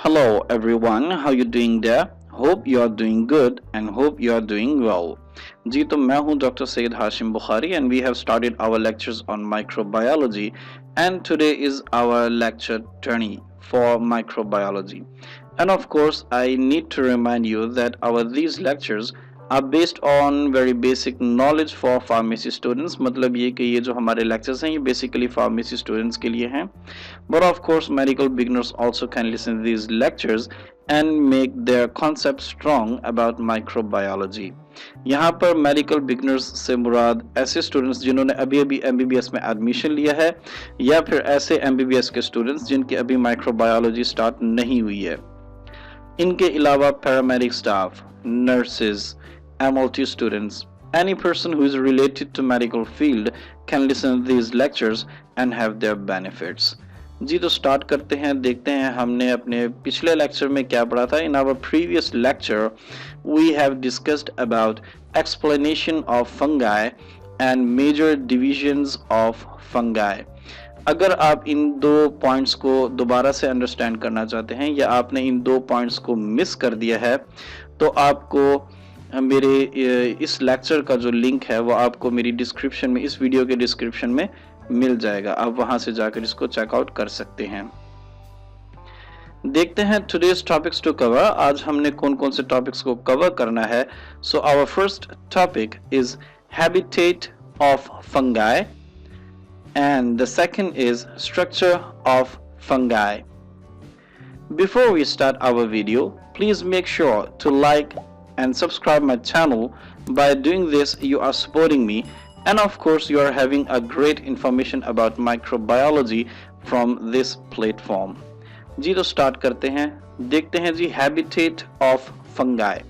Hello everyone, how you doing there? Hope you are doing good and hope you are doing well. जी तो मैं हूं doctor Syed Hashim Bukhari and we have started our lectures on microbiology and today is our lecture 20 for microbiology. And of course, I need to remind you that these lectures are based on very basic knowledge for pharmacy students. मतलब ये कि ये जो हमारे lectures हैं ये basically pharmacy students के लिए हैं. But of course, medical beginners also can listen to these lectures and make their concept strong about microbiology. यहाँ पर मेडिकल बिगनर्स से मुराद ऐसे स्टूडेंट्स जिन्होंने अभी अभी एमबीबीएस में एडमिशन लिया है या फिर ऐसे एमबीबीएस के स्टूडेंट्स जिनकी अभी माइक्रोबायोलॉजी स्टार्ट नहीं हुई है. इनके अलावा paramedic staff, nurses, MLT students, any person who is related to medical field can listen to these lectures and have their benefits. जी तो स्टार्ट करते हैं, देखते हैं हमने अपने पिछले लेक्चर में क्या पढ़ा था. In our previous lecture we have discussed about explanation of fungi and major divisions of fungi. अगर आप इन दो पॉइंट्स को दोबारा से अंडरस्टैंड करना चाहते हैं या आपने इन दो पॉइंट्स को मिस कर दिया है तो आपको मेरे इस लेक्चर का जो लिंक है वो आपको मेरी डिस्क्रिप्शन में, इस वीडियो के डिस्क्रिप्शन में मिल जाएगा. आप वहां से जाकर इसको चेकआउट कर सकते हैं. देखते हैं टुडेज टॉपिक्स टू कवर. आज हमने कौन कौन से टॉपिक्स को कवर करना है. So our first topic is habitat of fungi and the second is structure of fungi. Before we start our video, please make sure to like and subscribe my channel. By doing this, you are supporting me and of course you are having a great information about microbiology from this platform. जी तो start करते हैं. देखते हैं जी habitat of fungi.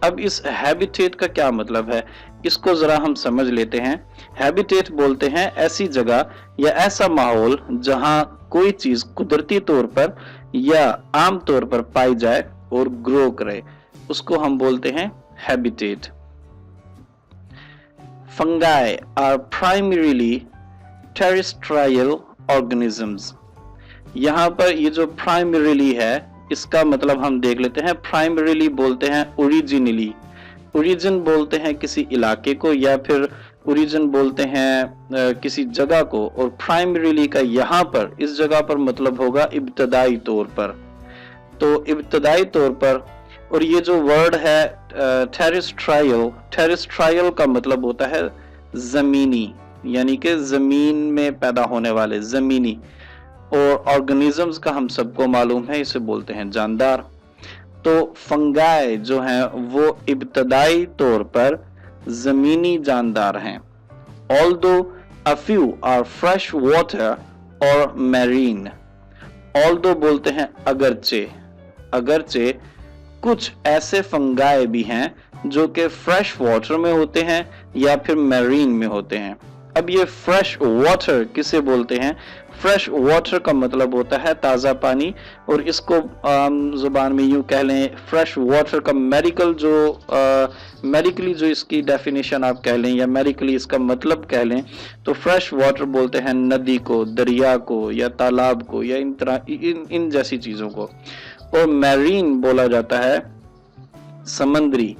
अब इस habitat का क्या मतलब है इसको जरा हम समझ लेते हैं. हैबिटेट बोलते हैं ऐसी जगह या ऐसा माहौल जहां कोई चीज कुदरती तौर पर या आम तौर पर पाई जाए और ग्रो करे, उसको हम बोलते हैं habitat. Fungi are primarily terrestrial organisms. यहां पर ये जो प्राइमरीली है इसका मतलब हम देख लेते हैं. प्राइमरीली बोलते हैं ओरिजिनली. ओरिजिन बोलते हैं किसी इलाके को या फिर ओरिजिन बोलते हैं किसी जगह को, और प्राइमरीली का यहाँ पर इस जगह पर मतलब होगा इब्तदाई तौर पर. तो इब्तदाई तौर पर, और ये जो वर्ड है टेरेस्ट्रियल, टेरेस्ट्रियल का मतलब होता है जमीनी, यानी कि जमीन में पैदा होने वाले, जमीनी. और ऑर्गेनिजम्स का हम सबको मालूम है इसे बोलते हैं जानदार. तो फंगाई जो हैं वो इब्तदाई तौर पर जमीनी जानदार हैं. Although a few are fresh water or marine. Although बोलते हैं अगरचे, अगरचे कुछ ऐसे फंगाई भी हैं जो कि फ्रेश वाटर में होते हैं या फिर मैरीन में होते हैं. अब ये फ्रेश वाटर किसे बोलते हैं? फ्रेश वाटर का मतलब होता है ताज़ा पानी, और इसको जुबान में यूं कह लें फ्रेश वाटर का मेडिकली जो इसकी डेफिनेशन आप कह लें या मेडिकली इसका मतलब कह लें तो फ्रेश वाटर बोलते हैं नदी को, दरिया को या तालाब को या इन जैसी चीज़ों को. और मैरीन बोला जाता है समंदरी,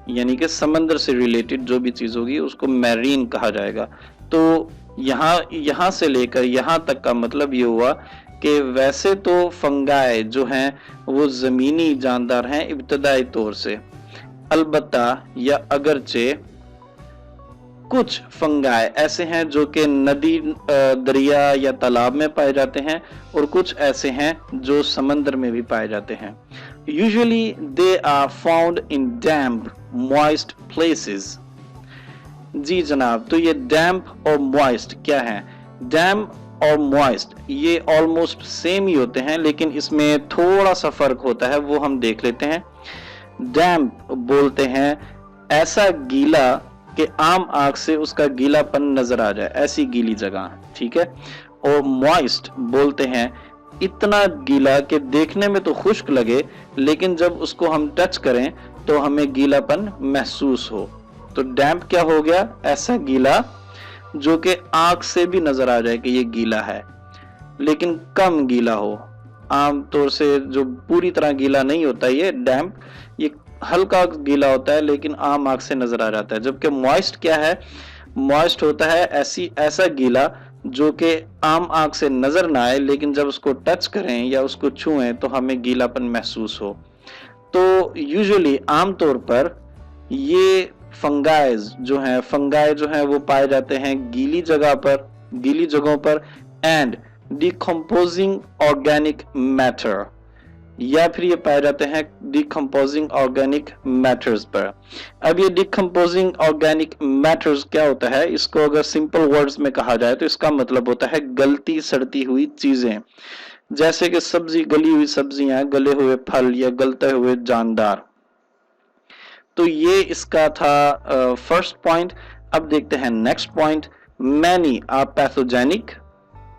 यानी कि समंदर से रिलेटेड जो भी चीज़ होगी उसको मैरीन कहा जाएगा. तो यहाँ से लेकर यहाँ तक का मतलब ये हुआ कि वैसे तो फंगाई जो हैं वो ज़मीनी जानदार हैं इब्तदाई तौर से, अलबत्ता या अगरचे कुछ फंगाई ऐसे हैं जो कि नदी, दरिया या तालाब में पाए जाते हैं, और कुछ ऐसे हैं जो समंदर में भी पाए जाते हैं. Usually they are found in damp moist places. जी जनाब, तो ये डैम्प और मॉइस्ट क्या है? डैम्प और मॉइस्ट ये ऑलमोस्ट सेम ही होते हैं, लेकिन इसमें थोड़ा सा फर्क होता है, वो हम देख लेते हैं. डैम्प बोलते हैं ऐसा गीला कि आम आंख से उसका गीलापन नजर आ जाए, ऐसी गीली जगह, ठीक है. और मॉइस्ट बोलते हैं इतना गीला कि देखने में तो खुश्क लगे लेकिन जब उसको हम टच करें तो हमें गीलापन महसूस हो. तो डैम्प क्या हो गया? ऐसा गीला जो कि आंख से भी नजर आ जाए कि ये गीला है, लेकिन कम गीला हो. आम तौर से जो पूरी तरह गीला नहीं होता, ये डैम्प, ये हल्का गीला होता है लेकिन आम आंख से नजर आ जाता है। जबकि मॉइस्ट क्या है, मॉइस्ट होता है ऐसा गीला जो कि आम आंख से नजर ना आए, लेकिन जब उसको टच करें या उसको छुएं तो हमें गीलापन महसूस हो। तो यूजुअली आमतौर पर ये फंगाई जो है वो पाए जाते हैं गीली जगहों पर एंड डिकम्पोजिंग ऑर्गेनिक मैटर, या फिर ये पाए जाते हैं डिकम्पोजिंग ऑर्गेनिक मैटर्स पर। अब ये डिकम्पोजिंग ऑर्गेनिक मैटर्स क्या होता है, इसको अगर सिंपल वर्ड्स में कहा जाए तो इसका मतलब होता है गलती सड़ती हुई चीजें, जैसे कि गली हुई सब्जियां, गले हुए फल या गलते हुए जानदार। तो ये इसका था फर्स्ट पॉइंट। अब देखते हैं next point. Many are pathogenic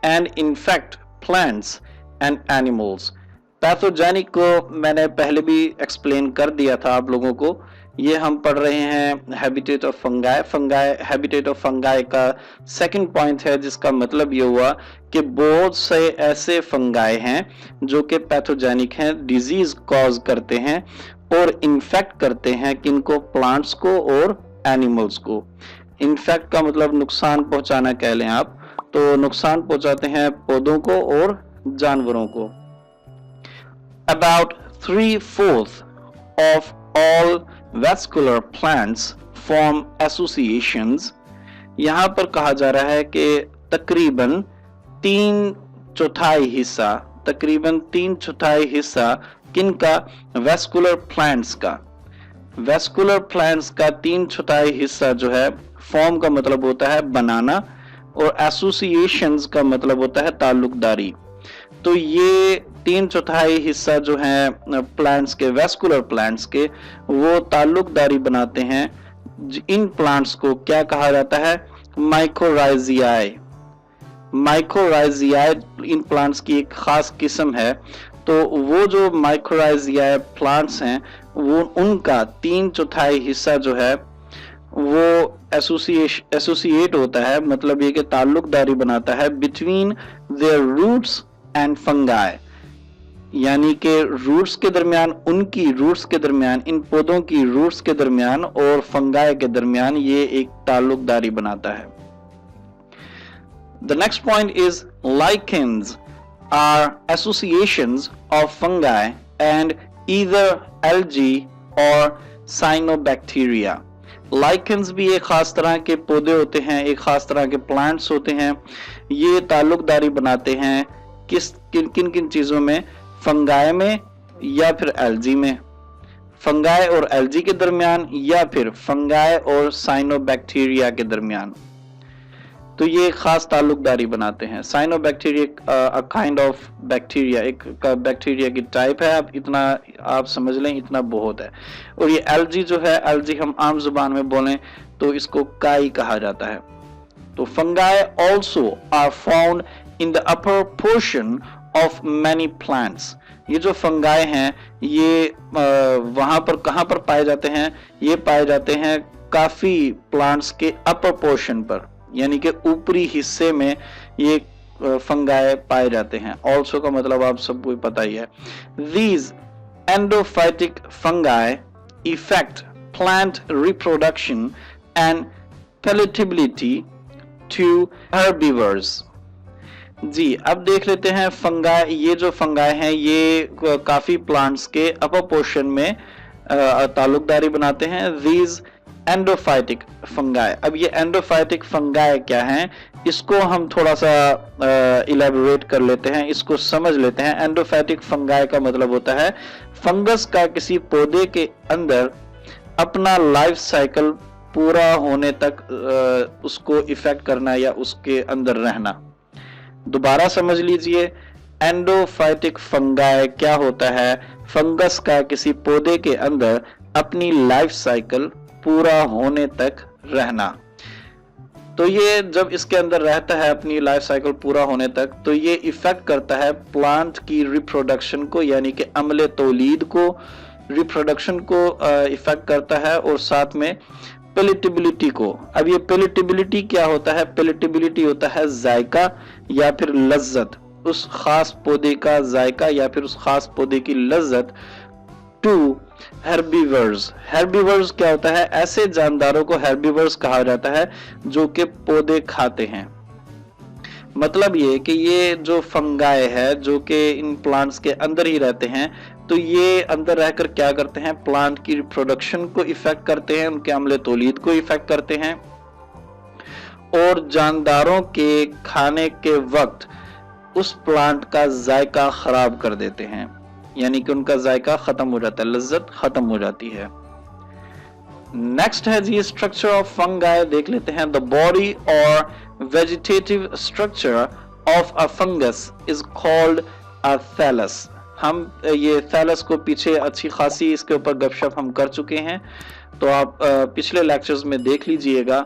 and infect plants and animals. Pathogenic को मैंने पहले भी एक्सप्लेन कर दिया था आप लोगों को। ये हम पढ़ रहे हैं habitat of fungi. Habitat of fungi का सेकंड पॉइंट है, जिसका मतलब ये हुआ कि बहुत से ऐसे फंगाई हैं जो कि पैथोजेनिक हैं, डिजीज कॉज करते हैं और इन्फेक्ट करते हैं किनको, प्लांट्स को और एनिमल्स को। इन्फेक्ट का मतलब नुकसान पहुंचाना कह लें आप, तो नुकसान पहुंचाते हैं पौधों को और जानवरों को। About 3/4 of all vascular plants form associations। यहां पर कहा जा रहा है कि तकरीबन 3/4 हिस्सा किनका, वेस्कुलर प्लांट्स का। वेस्कुलर प्लांट्स का 3/4 हिस्सा जो है, फॉर्म का मतलब होता है बनाना और एसोसिएशंस का मतलब होता है ताल्लुकदारी। तो ये 3/4 हिस्सा जो है प्लांट्स के, वेस्कुलर प्लांट्स के, वो ताल्लुकदारी बनाते हैं। इन प्लांट्स को क्या कहा जाता है, माइकोराइजियाई। माइकोराइजियाई इन प्लांट्स की एक खास किस्म है। तो वो जो माइकोराइजियाई प्लांट्स हैं, वो उनका 3/4 हिस्सा जो है वो एसोसिएट होता है, मतलब ये कि ताल्लुकदारी बनाता है between their roots and fungi, यानी कि रूट्स के दरमियान, उनकी रूट्स के दरमियान, इन पौधों की रूट्स के दरमियान और फंगाई के दरमियान ये एक ताल्लुकदारी बनाता है। The next point is lichens are associations of fungi and either algae or cyanobacteria। Lichens भी एक खास तरह के पौधे होते हैं, एक खास तरह के प्लांट्स होते हैं। ये ताल्लुकदारी बनाते हैं किन किन चीजों में, फंगाई में या फिर एल्जी में, फंगाई और एल्जी के दरमियान, या फिर फंगाई और साइनोबैक्टीरिया के दरमियान। तो ये खास ताल्लुकदारी बनाते हैं। साइनोबैक्टीरिया काइंड ऑफ बैक्टीरिया, एक बैक्टीरिया की टाइप है। अब इतना आप समझ लें, इतना बहुत है। और ये एल्जी जो है, एल्जी हम आम जुबान में बोलें तो इसको काई कहा जाता है। तो fungi also are found in the upper portion of many plants. ये जो फंगाई हैं ये वहां पर कहां पर पाए जाते हैं, ये पाए जाते हैं काफी प्लांट्स के अपर पोर्शन पर, यानी कि ऊपरी हिस्से में ये फंगाई पाए जाते हैं। ऑल्सो का मतलब आप सबको पता ही है। These endophytic fungi affect plant reproduction and palatability to herbivores। जी, अब देख लेते हैं फंगाई। ये जो फंगाई हैं ये काफी प्लांट्स के अपर पोर्शन में ताल्लुकदारी बनाते हैं। These endophytic fungi. अब ये एंडोफाइटिक फंगाई क्या हैं, इसको हम थोड़ा सा इलेबोरेट कर लेते हैं, इसको समझ लेते हैं। एंडोफाइटिक फंगाई का मतलब होता है फंगस का किसी पौधे के अंदर अपना लाइफ साइकिल पूरा होने तक उसको इफेक्ट करना या उसके अंदर रहना। दोबारा समझ लीजिए, एंडोफाइटिक फंगाई क्या होता है, फंगस का किसी पौधे के अंदर अपनी लाइफ साइकिल पूरा होने तक रहना। तो ये जब इसके अंदर रहता है अपनी लाइफ साइकिल पूरा होने तक, तो ये इफेक्ट करता है प्लांट की रिप्रोडक्शन को, यानी कि अमले तौलीद को, रिप्रोडक्शन को इफेक्ट करता है, और साथ में पेलेटेबिलिटी को। अब ये पेलेटेबिलिटी क्या होता है, पेलेटेबिलिटी होता है जायका या फिर लज्जत। उस खास पौधे का जायका या फिर उस खास पौधे की लज्जत टू हेर्बीवर्स। हेर्बीवर्स क्या होता है? ऐसे जानदारों को हेर्बीवर्स कहा जाता है जो कि पौधे खाते हैं। मतलब ये कि ये जो फंगाई है जो कि इन प्लांट्स के अंदर ही रहते हैं, तो ये अंदर रहकर क्या करते हैं? प्लांट की प्रोडक्शन को इफेक्ट करते हैं, उनके अम्ल तौलीद को इफेक्ट करते हैं और जानदारों के खाने के वक्त उस प्लांट का जायका खराब कर देते हैं, यानी कि उनका जायका खत्म हो जाता है, लज्जत खत्म हो जाती है। नेक्स्ट है जी स्ट्रक्चर ऑफ फंगाई, देख लेते हैं। The body or vegetative structure of a fungus is called a thallus. हम ये थैलस को पीछे अच्छी खासी इसके ऊपर गपशप हम कर चुके हैं, तो आप पिछले लेक्चर्स में देख लीजिएगा।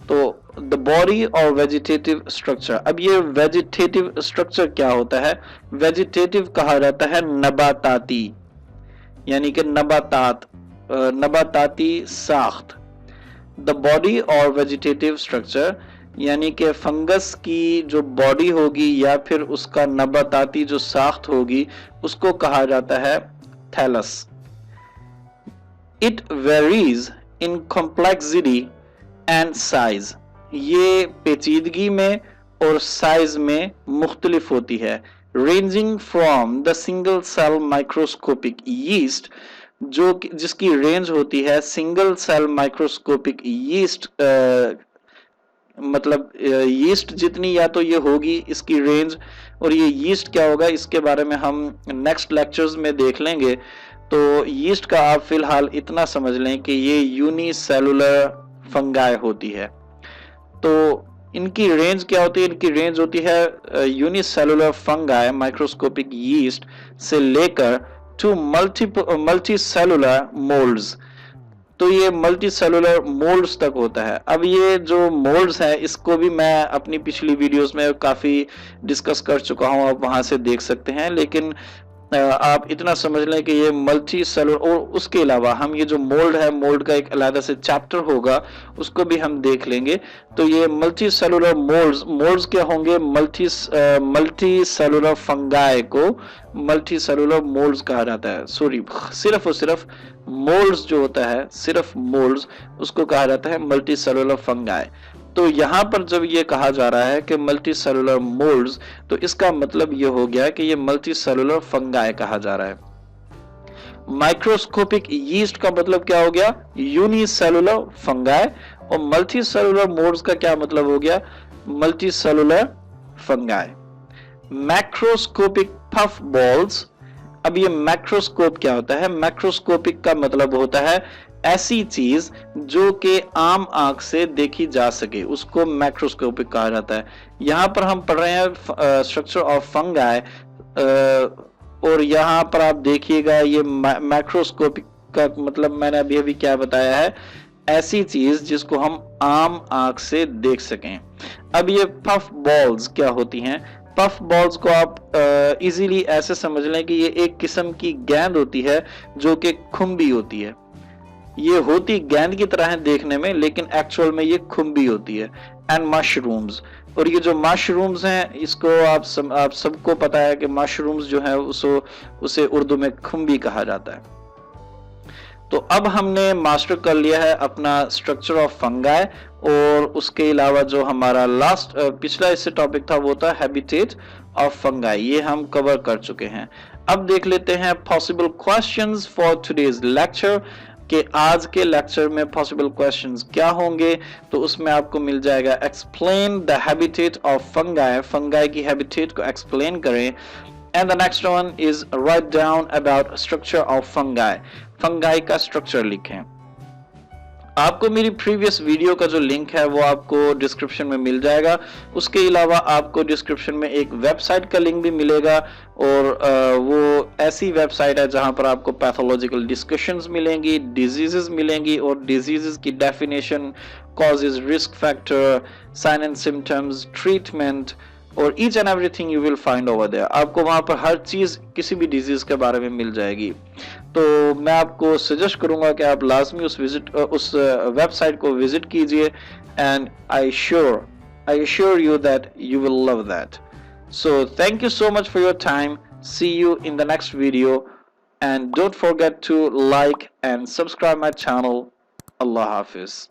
तो the body or vegetative structure, अब ये वेजिटेटिव स्ट्रक्चर क्या होता है? वेजिटेटिव कहा जाता है नबाताती, यानी कि नबाताती साख्त। The body or vegetative structure यानी कि फंगस की जो बॉडी होगी या फिर उसका नबाताती जो साख्त होगी उसको कहा जाता है thallus. It varies in complexity and size, ये पेचीदगी में और साइज में मुख्तलिफ होती है। Ranging from the single cell microscopic yeast, जो जिसकी रेंज होती है सिंगल सेल माइक्रोस्कोपिक यीस्ट, मतलब यीस्ट जितनी या तो ये होगी इसकी रेंज, और ये यीस्ट क्या होगा इसके बारे में हम नेक्स्ट लेक्चर्स में देख लेंगे। तो यीस्ट का आप फिलहाल इतना समझ लें कि ये यूनिसेलुलर फंगाई होती है। तो इनकी रेंज क्या होती है? इनकी रेंज होती है यूनिसेलुलर फंगाई माइक्रोस्कोपिक यीस्ट से लेकर टू मल्टी सेलुलर मोल्ड्स, तो ये मल्टी सेलुलर मोल्ड्स तक होता है। अब ये जो मोल्ड्स है इसको भी मैं अपनी पिछली वीडियोस में काफ़ी डिस्कस कर चुका हूँ, आप वहाँ से देख सकते हैं। लेकिन आप इतना समझ लें कि ये मल्टी सेलुलर, और उसके अलावा हम ये जो मोल्ड है, मोल्ड का एक अलग से चैप्टर होगा, उसको भी हम देख लेंगे। तो ये मल्टी सेलुलर मोल्ड्स क्या होंगे? मल्टी सेलुलर फंगाई को मल्टी सेलुलर मोल्ड्स कहा जाता है। सॉरी, सिर्फ और सिर्फ मोल्ड्स जो होता है, सिर्फ मोल्ड्स, उसको कहा जाता है मल्टी सेलुलर फंगाई। तो यहां पर जब ये कहा जा रहा है कि मल्टी सेलुलर मोल्ड्स, तो इसका मतलब ये हो गया कि ये मल्टी सेलुलर फंगाई कहा जा रहा है। माइक्रोस्कोपिक यीस्ट का मतलब क्या हो गया? Unicellular fungi. और मल्टी सेलुलर मोल्ड्स का क्या मतलब हो गया? Multi cellular fungi. Macroscopic puff balls, अब ये मैक्रोस्कोप क्या होता है? मैक्रोस्कोपिक का मतलब होता है ऐसी चीज जो कि आम आंख से देखी जा सके, उसको मैक्रोस्कोपिक कहा जाता है। यहां पर हम पढ़ रहे हैं स्ट्रक्चर ऑफ फंगाई, और यहां पर आप देखिएगा ये मैक्रोस्कोपिक का मतलब मैंने अभी अभी क्या बताया है? ऐसी चीज जिसको हम आम आंख से देख सकें। अब ये पफ बॉल्स क्या होती हैं? पफ बॉल्स को आप इजीली ऐसे समझ लें कि ये एक किस्म की गेंद होती है जो कि खुम्बी होती है। ये होती गेंद की तरह है देखने में, लेकिन एक्चुअल में ये खुम्बी होती है। एंड मशरूम्स, और ये जो मशरूम्स हैं इसको आप सबको पता है कि मशरूम्स जो है उसे उर्दू में खुम्बी कहा जाता है। तो अब हमने मास्टर कर लिया है अपना स्ट्रक्चर ऑफ फंगाई, और उसके अलावा जो हमारा लास्ट पिछला इससे टॉपिक था वो था हैबिटेट ऑफ फंगाई, ये हम कवर कर चुके हैं। अब देख लेते हैं possible questions for today's lecture, कि आज के लेक्चर में पॉसिबल क्वेश्चंस क्या होंगे। तो उसमें आपको मिल जाएगा explain the habitat of fungi, fungi की हैबिटेट को एक्सप्लेन करें। And the next one is write down about structure of fungi, fungi का स्ट्रक्चर लिखें। आपको मेरी प्रीवियस वीडियो का जो लिंक है वो आपको डिस्क्रिप्शन में मिल जाएगा। उसके अलावा आपको डिस्क्रिप्शन में एक वेबसाइट का लिंक भी मिलेगा, और वो ऐसी वेबसाइट है जहां पर आपको पैथोलॉजिकल डिस्कशंस मिलेंगी, डिजीजेस मिलेंगी, और डिजीजेस की definition, causes, risk factor, sign and symptoms, treatment, और each and everything you will find over there. आपको वहां पर हर चीज किसी भी डिजीज के बारे में मिल जाएगी। तो मैं आपको सजेस्ट करूंगा कि आप लाजमी उस वेबसाइट को विजिट कीजिए, and I sure you that you will love that. So thank you so much for your time. See you in the next video, and don't forget to like and subscribe my channel. Allah Hafiz.